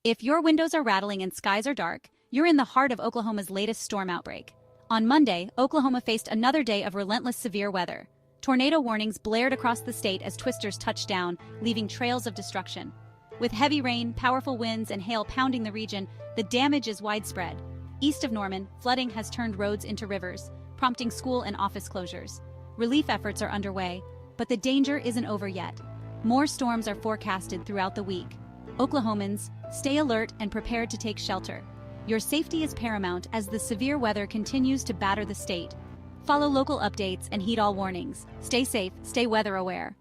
If your windows are rattling and skies are dark, you're in the heart of Oklahoma's latest storm outbreak. On Monday, Oklahoma faced another day of relentless severe weather. Tornado warnings blared across the state as twisters touched down, leaving trails of destruction. With heavy rain, powerful winds, and hail pounding the region, the damage is widespread. East of Norman, flooding has turned roads into rivers, prompting school and office closures. Relief efforts are underway, but the danger isn't over yet. More storms are forecasted throughout the week. Oklahomans, stay alert and prepared to take shelter. Your safety is paramount as the severe weather continues to batter the state. Follow local updates and heed all warnings. Stay safe, stay weather aware.